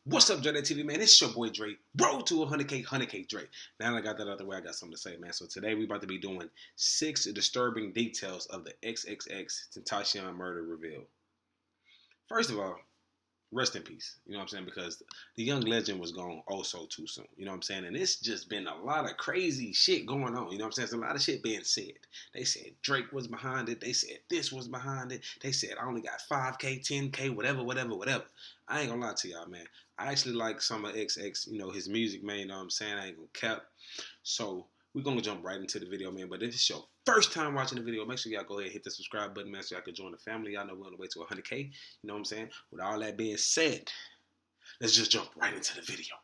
What's up, DreDay TV, man? It's your boy Dre. Road to 100K, 100K Dre. Now that I got that out of the way, I got something to say, man. So today we about to be doing 6 disturbing details of the XXXTentacion murder reveal. First of all, rest in peace. You know what I'm saying? Because the young legend was gone oh so too soon. You know what I'm saying? And it's just been a lot of crazy shit going on. You know what I'm saying? There's a lot of shit being said. They said Drake was behind it. They said this was behind it. They said I only got 5K, 10K, whatever. I ain't gonna lie to y'all, man. I actually like some of XX, his music, man. You know what I'm saying? I ain't gonna cap. So we're gonna jump right into the video, man. But if it's your first time watching the video, make sure y'all go ahead and hit the subscribe button, man, so y'all can join the family. Y'all know we're on the way to 100K. You know what I'm saying? With all that being said, let's just jump right into the video.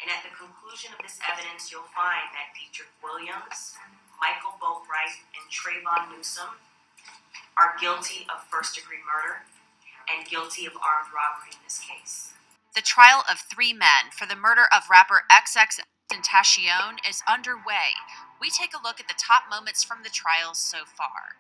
And at the conclusion of this evidence, you'll find that DreDay Williams, Michael Boatwright, and Trayvon Newsom are guilty of first-degree murder and guilty of armed robbery in this case. The trial of 3 men for the murder of rapper XXXTentacion is underway. We take a look at the top moments from the trial so far.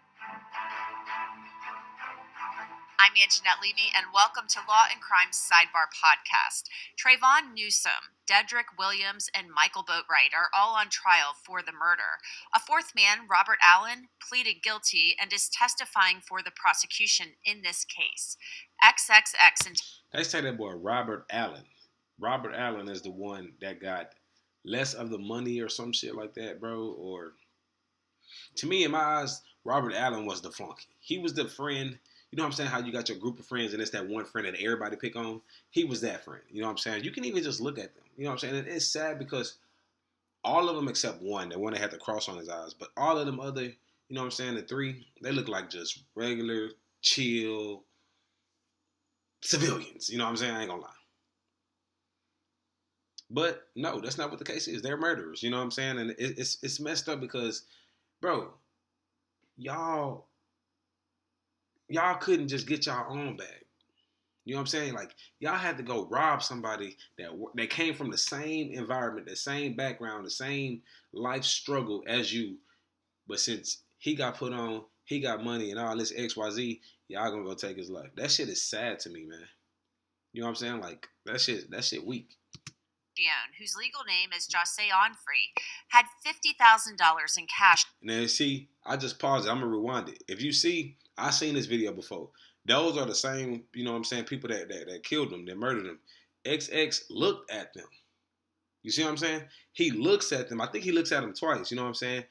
I'm Anjanette Levy, and welcome to Law and Crime Sidebar Podcast. Trayvon Newsom, DreDay Williams, and Michael Boatwright are all on trial for the murder. A fourth man, Robert Allen, pleaded guilty and is testifying for the prosecution in this case. They say that boy Robert Allen. Robert Allen is the one that got less of the money or some shit like that, bro. Or to me, in my eyes, Robert Allen was the flunky. He was the friend. You know what I'm saying? How you got your group of friends and it's that one friend that everybody pick on. He was that friend. You know what I'm saying? You can even just look at them. You know what I'm saying? And it's sad because all of them except one, the one that had the cross on his eyes, but all of them other, you know what I'm saying, the 3, they look like just regular, chill civilians. You know what I'm saying? I ain't gonna lie. But no, that's not what the case is. They're murderers. You know what I'm saying? And it's messed up because, bro, y'all couldn't just get y'all own back. You know what I'm saying? Like, y'all had to go rob somebody that came from the same environment, the same background, the same life struggle as you. But since he got put on, he got money and all this XYZ, y'all gonna go take his life. That shit is sad to me, man. You know what I'm saying? Like, that shit weak. Whose legal name is Jose Onfree, had $50,000 in cash. Now, see, I just paused it. I'm going to rewind it. If you see, I've seen this video before. Those are the same, you know what I'm saying, people that killed them, that murdered them. XX looked at them. You see what I'm saying? He looks at them. I think he looks at them twice. You know what I'm saying?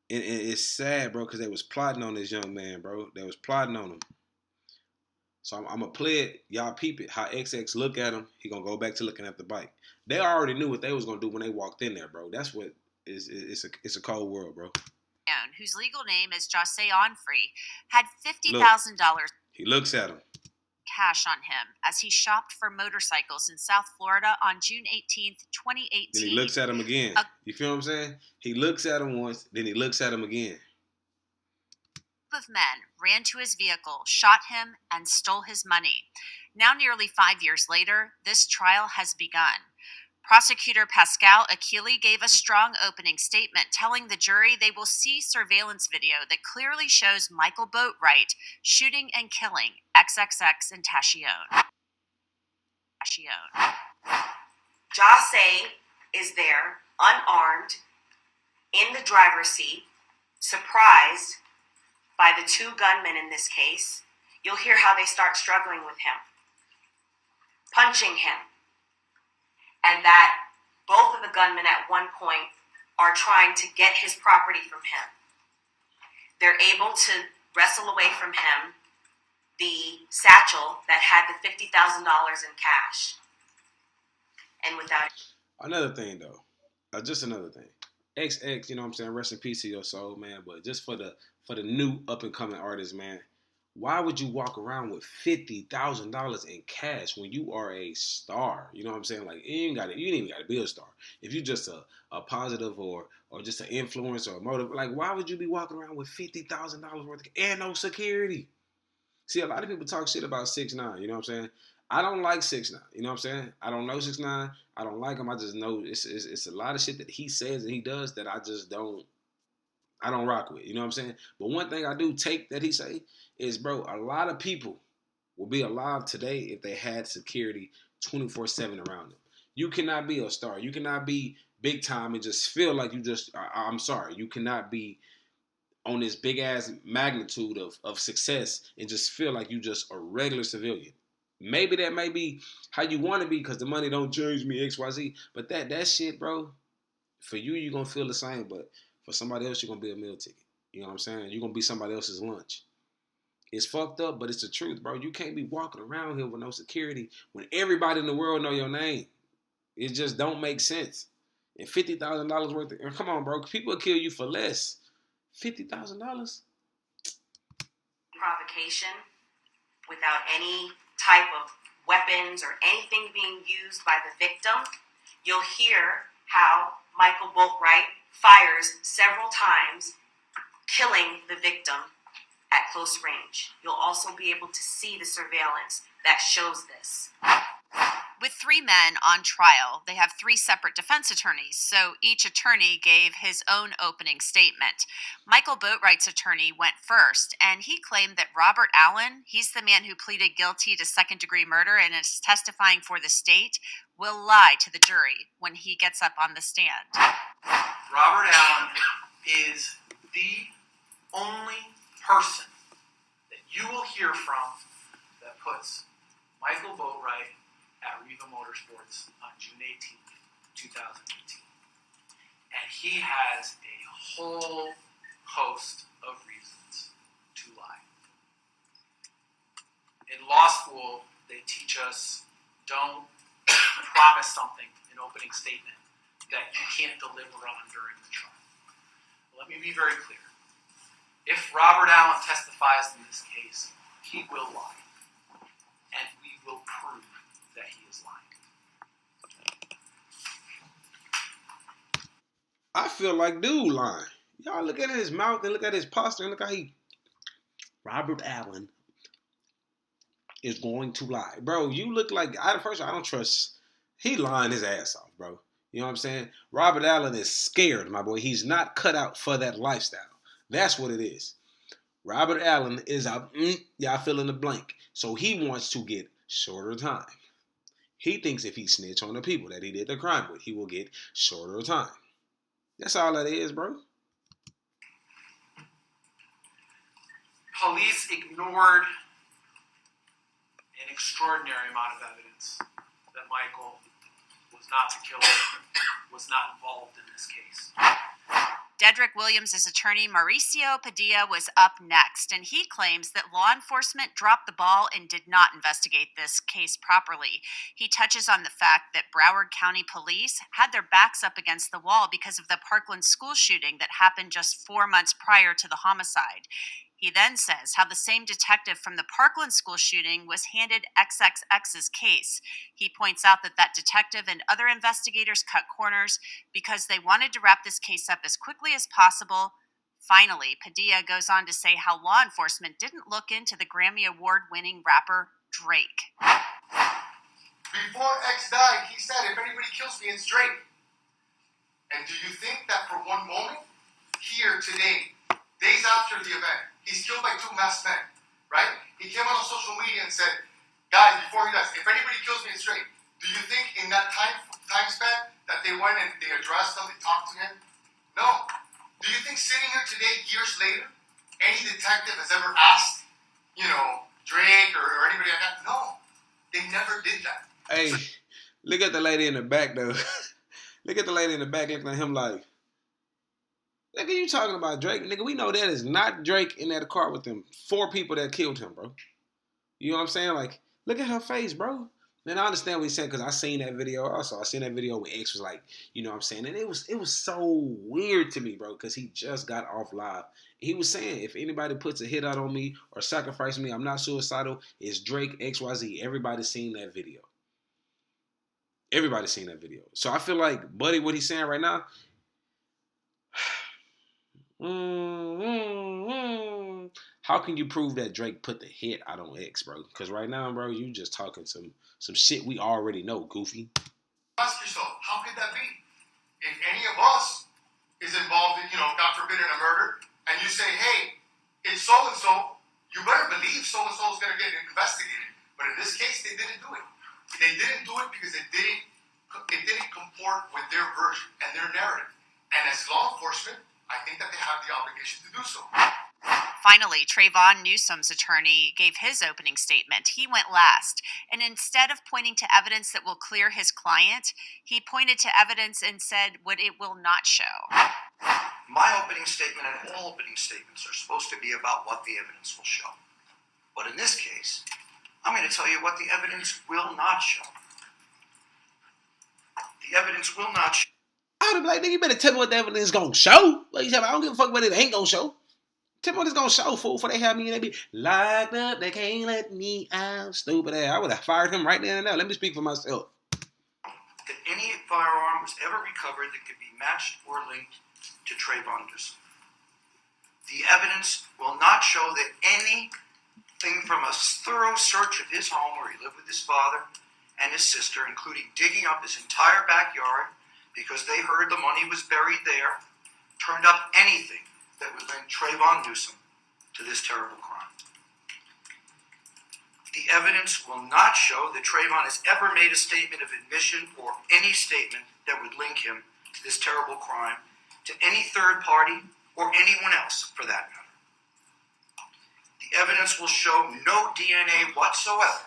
And it's sad, bro, because they was plotting on this young man, bro. They was plotting on him. So I'm going to play it. Y'all peep it. How XX look at him. He going to go back to looking at the bike. They already knew what they was going to do when they walked in there, bro. That's what it's a cold world, bro. Whose legal name is Jose Onfree, had $50,000 he looks at him. Cash on him as he shopped for motorcycles in South Florida on June 18th, 2018. Then he looks at him again. You feel what I'm saying? He looks at him once, then he looks at him again. Of men ran to his vehicle, shot him, and stole his money. Now, nearly 5 years later, this trial has begun. Prosecutor Pascal Achille gave a strong opening statement telling the jury they will see surveillance video that clearly shows Michael Boatwright shooting and killing XXXTentacion. Jose is there, unarmed, in the driver's seat, surprised by the 2 gunmen in this case. You'll hear how they start struggling with him, punching him, and that both of the gunmen at one point are trying to get his property from him. They're able to wrestle away from him the satchel that had the $50,000 in cash. And without... Another thing, though. Just another thing. XX, you know what I'm saying? Rest in peace to your soul, man. But just for the new up-and-coming artists, man, why would you walk around with $50,000 in cash when you are a star? You know what I'm saying? Like, you ain't even got to be a star. If you're just a positive or just an influencer or motive, like, why would you be walking around with $50,000 worth of and no security? See, a lot of people talk shit about 6ix9ine, you know what I'm saying? I don't like 6ix9ine, you know what I'm saying? I don't know 6ix9ine. I don't like him. I just know it's a lot of shit that he says and he does that I just don't rock with, you know what I'm saying? But one thing I do take that he say is, bro, a lot of people will be alive today if they had security 24/7 around them. You cannot be a star. You cannot be big time and just feel like you just. I'm sorry. You cannot be on this big ass magnitude of success and just feel like you just a regular civilian. Maybe that may be how you want to be because the money don't change me, XYZ. But that shit, bro, for you're going to feel the same. But for somebody else, you're going to be a meal ticket. You know what I'm saying? You're going to be somebody else's lunch. It's fucked up, but it's the truth, bro. You can't be walking around here with no security when everybody in the world know your name. It just don't make sense. And $50,000 worth of, come on, bro. People will kill you for less. $50,000? Provocation without any type of weapons or anything being used by the victim. You'll hear how Michael Boatwright fires several times, killing the victim at close range. You'll also be able to see the surveillance that shows this. With 3 men on trial, they have 3 separate defense attorneys, so each attorney gave his own opening statement. Michael Boatwright's attorney went first, and he claimed that Robert Allen, he's the man who pleaded guilty to second-degree murder and is testifying for the state, will lie to the jury when he gets up on the stand. Robert Allen is the only person that you will hear from that puts Michael Boatwright at Riva Motorsports on June 18th, 2018. And he has a whole host of reasons to lie. In law school, they teach us don't promise something in opening statement that you can't deliver on during the trial. Let me be very clear. If Robert Allen testifies in this case, he will lie. And we will prove that he is lying. I feel like dude lying. Y'all look at his mouth and look at his posture and look how Robert Allen is going to lie. Bro, you look like, first of all, I don't trust, he lying his ass off, bro. You know what I'm saying? Robert Allen is scared, my boy. He's not cut out for that lifestyle. That's what it is. Robert Allen is y'all fill in the blank. So he wants to get shorter time. He thinks if he snitch on the people that he did the crime with, he will get shorter time. That's all that is, bro. Police ignored an extraordinary amount of evidence that Michael was not the killer, was not involved in this case. Dedrick Williams' attorney Mauricio Padilla was up next, and he claims that law enforcement dropped the ball and did not investigate this case properly. He touches on the fact that Broward County Police had their backs up against the wall because of the Parkland school shooting that happened just 4 months prior to the homicide. He then says how the same detective from the Parkland school shooting was handed XXX's case. He points out that detective and other investigators cut corners because they wanted to wrap this case up as quickly as possible. Finally, Padilla goes on to say how law enforcement didn't look into the Grammy Award-winning rapper Drake. Before X died, he said, if anybody kills me, it's Drake. And do you think that for one moment, here today, days after the event, he's killed by 2 masked men, right? He came out on social media and said, guys, before he dies, if anybody kills me, it's Drake. Do you think in that time span that they went and they addressed him, they talked to him? No. Do you think sitting here today, years later, any detective has ever asked, Drake or anybody like that? No. They never did that. Hey, look at the lady in the back, though. Look at the lady in the back looking at him like, nigga, you talking about Drake? Nigga, we know that is not Drake in that car with them 4 people that killed him, bro. You know what I'm saying? Like, look at her face, bro. And I understand what he's saying because I seen that video also. I seen that video when X was like, you know what I'm saying? And it was so weird to me, bro, because he just got off live. He was saying, if anybody puts a hit out on me or sacrifices me, I'm not suicidal. It's Drake, XYZ. Everybody's seen that video. Everybody's seen that video. So I feel like, buddy, what he's saying right now, how can you prove that Drake put the hit out on X, bro? Because right now, bro, you just talking some shit we already know, goofy. Ask yourself, how could that be? If any of us is involved in, God forbid, in a murder, and you say, hey, it's so-and-so, you better believe so-and-so is going to get investigated. But in this case, they didn't do it. They didn't do it because it didn't comport with their version and their narrative. And as law enforcement, I think that they have the obligation to do so. Finally, Trayvon Newsom's attorney gave his opening statement. He went last, and instead of pointing to evidence that will clear his client, he pointed to evidence and said what it will not show. My opening statement and all opening statements are supposed to be about what the evidence will show. But in this case, I'm going to tell you what the evidence will not show. The evidence will not show. I'd be like, nigga, you better tell me what the evidence is gonna show. Like you said, I don't give a fuck what it ain't gonna show. Tell me what it's gonna show, fool, before they have me and they be locked up, they can't let me out. Stupid ass. I would have fired him right there and now. Let me speak for myself. That any firearm was ever recovered that could be matched or linked to Trayvon Newsom. The evidence will not show that anything from a thorough search of his home where he lived with his father and his sister, including digging up his entire backyard because they heard the money was buried there, turned up anything that would link Trayvon Newsom to this terrible crime. The evidence will not show that Trayvon has ever made a statement of admission or any statement that would link him to this terrible crime to any third party or anyone else for that matter. The evidence will show no DNA whatsoever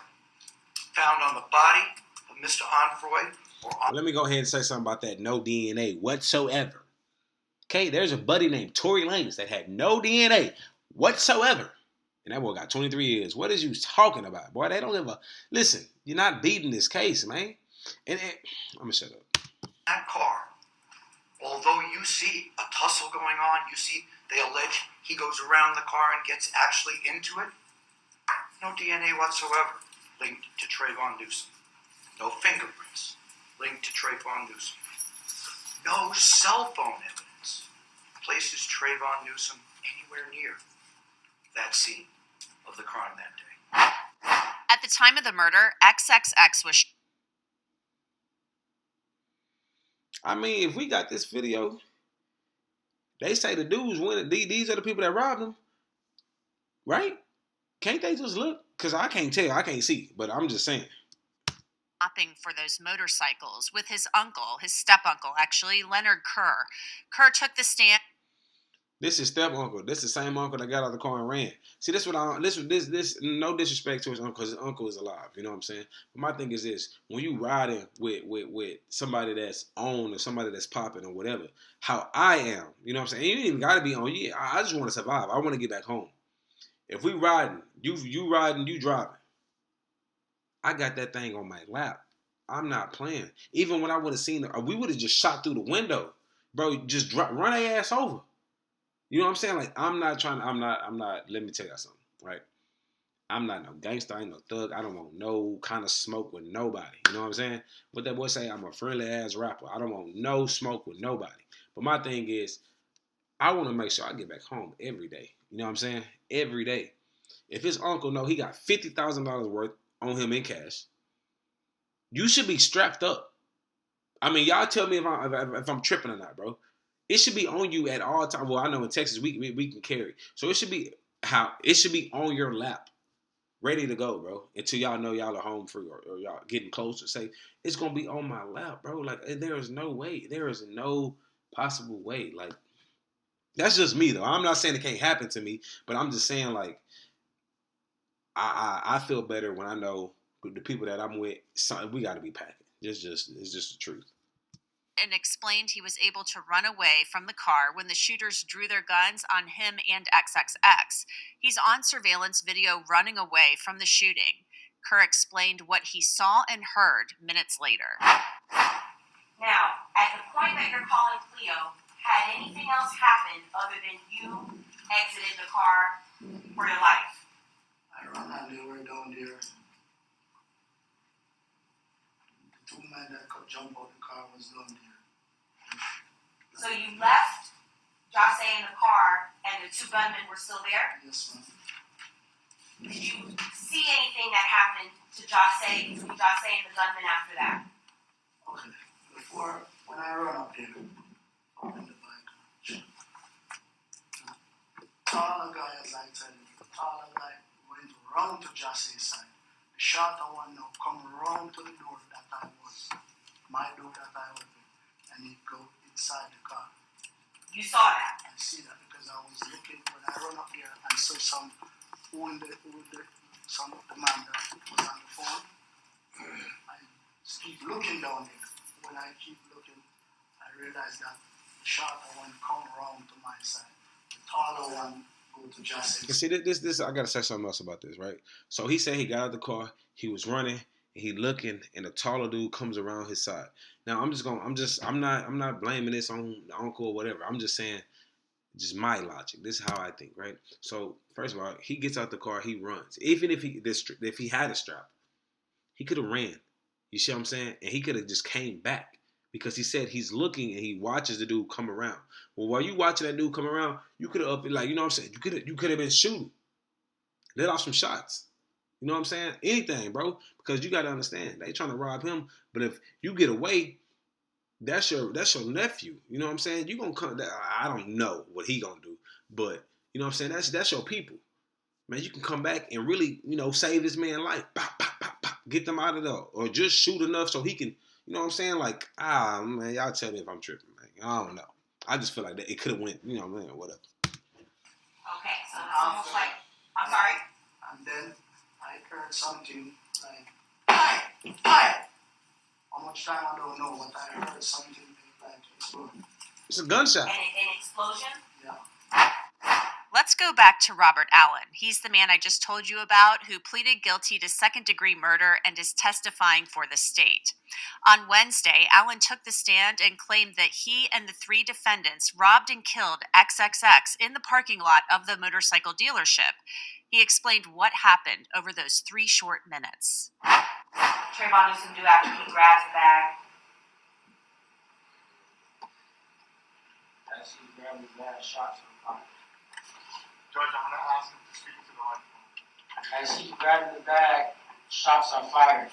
found on the body of Mr. Onfroy or on... Let me go ahead and say something about that. No DNA whatsoever. Okay, there's a buddy named Tory Lanez that had no DNA whatsoever. And that boy got 23 years. What is you talking about, boy? They don't give a... Listen, you're not beating this case, man. And I'm going to shut up. That car, although you see a tussle going on, you see they allege he goes around the car and gets actually into it, no DNA whatsoever linked to Trayvon Newsom. No fingerprints linked to Trayvon Newsom. No cell phone evidence places Trayvon Newsom anywhere near that scene of the crime that day. At the time of the murder, XXX was... I mean, if we got this video, they say the dudes went. These are the people that robbed him, right? Can't they just look? Because I can't tell. I can't see. But I'm just saying. Shopping for those motorcycles with his uncle, his step-uncle, actually, Leonard Kerr. Kerr took the stand... This is step uncle. This is the same uncle that got out of the car and ran. See, this what I this no disrespect to his uncle, because his uncle is alive. You know what I'm saying? But my thing is this: when you riding with somebody that's on or somebody that's popping or whatever, how I am, you know what I'm saying? You ain't even gotta be on. Yeah, I just want to survive. I want to get back home. If we riding, you riding, you driving. I got that thing on my lap. I'm not playing. Even when I would have seen it, we would have just shot through the window, bro. Just run their ass over. You know what I'm saying? Like, I'm not, let me tell you something, right? I'm not no gangster, I ain't no thug. I don't want no kind of smoke with nobody. You know what I'm saying? What that boy say, I'm a friendly ass rapper. I don't want no smoke with nobody. But my thing is, I want to make sure I get back home every day. You know what I'm saying? Every day. If his uncle know he got $50,000 worth on him in cash, you should be strapped up. I mean, y'all tell me if I'm tripping or not, bro. It should be on you at all times. Well, I know in Texas we can carry, so it should be on your lap, ready to go, bro. Until y'all know y'all are home free or y'all getting close to say it's gonna be on my lap, bro. Like there is no way, there is no possible way. Like that's just me though. I'm not saying it can't happen to me, but I'm just saying like I feel better when I know the people that I'm with. We got to be packing. It's just the truth. And explained he was able to run away from the car when the shooters drew their guns on him and XXX. He's on surveillance video running away from the shooting. Kerr explained what he saw and heard minutes later. Now, at the point that you're calling Cleo, had anything else happened other than you exited the car for your life? I ran and they were down there. The two men that could jump out the car was down there. So you left Jose in the car and the two gunmen were still there? Yes, ma'am. Did you see anything that happened to Jose, between Jose and the gunman after that? Okay. Before, when I run up there, up in the bike, taller guy, as I tell you, taller guy went round to Jose's side. The shorter one now come around to the door that I was, my door that I opened, and he go inside the car. You saw that? I see that because I was looking when I run up here and saw some the man that was on the phone. I just keep looking down there. When I keep looking, I realize that the shorter one come around to my side. The taller one go to Justin. See, this I gotta say something else about this, right? So he said he got out of the car, he was running, and he looking, and a taller dude comes around his side. Now I'm not blaming this on the uncle or whatever. I'm just saying, just my logic. This is how I think, right? So first of all, he gets out the car, he runs. Even if he had a strap, he could have ran. You see what I'm saying? And he could have just came back because he said he's looking and he watches the dude come around. Well, while you watching that dude come around, you could have like, you know what I'm saying? You could have been shooting, let off some shots. You know what I'm saying? Anything, bro. Because you got to understand, they trying to rob him. But if you get away, that's your nephew. You know what I'm saying? You gonna come. I don't know what he gonna do, but you know what I'm saying. That's your people, man. You can come back and really, save this man's life. Pop, pop, pop, pop. Get them out of there, or just shoot enough so he can. You know what I'm saying? Like, man, y'all tell me if I'm tripping, man. I don't know. I just feel like that it could have went. You know, man, whatever. Okay, so it's almost like I'm sorry. And then I heard something like, fire! How much time I don't know, but I heard something like exploding. It's a gunshot. An explosion? Yeah. Let's go back to Robert Allen. He's the man I just told you about who pleaded guilty to second-degree murder and is testifying for the state. On Wednesday, Allen took the stand and claimed that he and the 3 defendants robbed and killed XXX in the parking lot of the motorcycle dealership. He explained what happened over those 3 short minutes. Trayvon Newsom do after he grabs the bag. As he grabbed his bag, shots were fired. Judge, I'm going to ask him to speak to the microphone. As he grabbed the bag, shots are fired.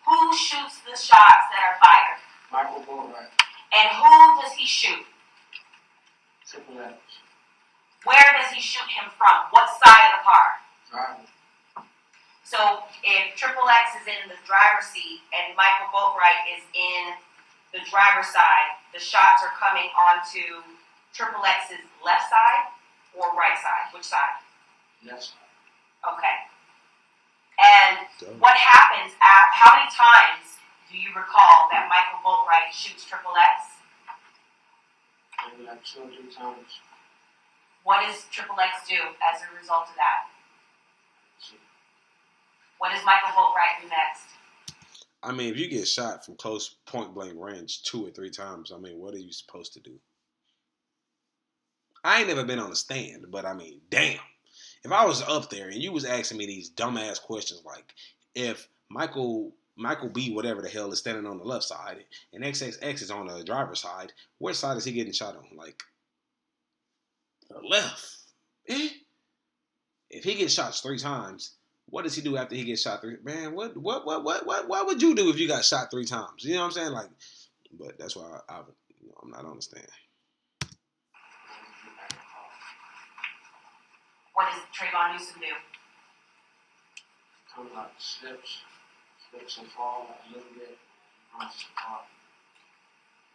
Who shoots the shots that are fired? Michael Boatwright, And who does he shoot? Triple X, Where does he shoot him from? What side of the car? driver. So if Triple X is in the driver's seat and Michael Boatwright is in the driver's side, the shots are coming onto Triple X's left side or right side? Which side? Left side. Okay. And what happens how many times do you recall that Michael Boatwright shoots Triple X? Maybe like 2 or 3 times. What does Triple X do as a result of that? What does Michael Boatwright do next? I mean, if you get shot from close point blank range 2 or 3 times, I mean, what are you supposed to do? I ain't never been on a stand, but I mean, damn. If I was up there and you was asking me these dumbass questions like, if Michael B, whatever the hell, is standing on the left side and XXX is on the driver's side, which side is he getting shot on? Like, the left. If he gets shot 3 times, what does he do after he gets shot 3? Man, what would you do if you got shot 3 times? You know what I'm saying? Like, but that's why I'm not on the stand. What does Trayvon Newsom do? Comes out, slips and falls a little bit, and runs the car.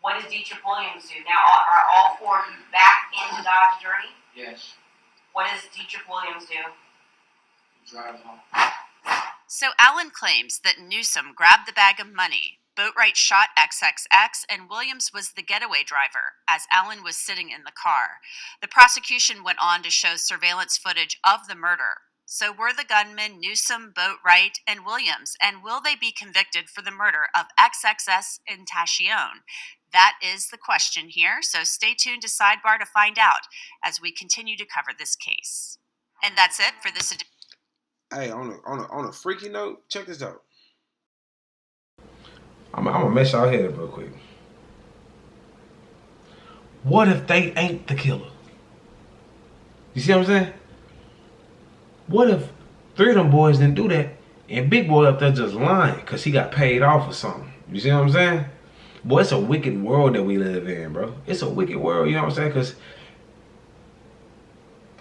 What does Dietrich Williams do? Now, are all 4 of you back in the Dodge journey? Yes, What does Dietrich Williams do? he drives off. So Allen claims that Newsom grabbed the bag of money, Boatwright shot XXX, and Williams was the getaway driver, as Allen was sitting in the car. The prosecution went on to show surveillance footage of the murder. So were the gunmen Newsom, Boatwright, and Williams, and will they be convicted for the murder of XXXTentacion? That is the question here, so stay tuned to Sidebar to find out as we continue to cover this case. And that's it for this edition. Hey, on a freaky note, check this out. I'm gonna mess y'all head up real quick. What if they ain't the killer? You see what I'm saying? What if 3 of them boys didn't do that and Big Boy up there just lying because he got paid off or something? You see what I'm saying? Boy, it's a wicked world that we live in, bro. It's a wicked world, you know what I'm saying? Because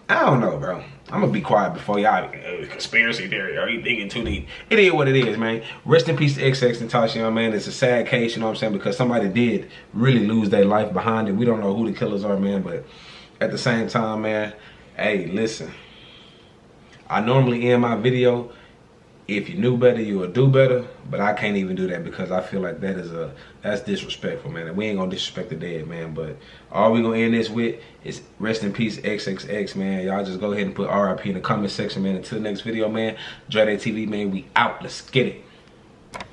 I don't know, bro. I'm gonna be quiet before y'all conspiracy theory or you thinking too deep. It is what it is, man. Rest in peace to XXXTentacion, man. It's a sad case, you know what I'm saying? Because somebody did really lose their life behind it. We don't know who the killers are, man, but at the same time, man, hey, listen. I normally end my video, if you knew better, you would do better, but I can't even do that because I feel like that's disrespectful, man. And we ain't gonna disrespect the dead, man. But all we gonna end this with is rest in peace, XXX, man. Y'all just go ahead and put RIP in the comment section, man. Until the next video, man. DreDay TV, man. We out. Let's get it.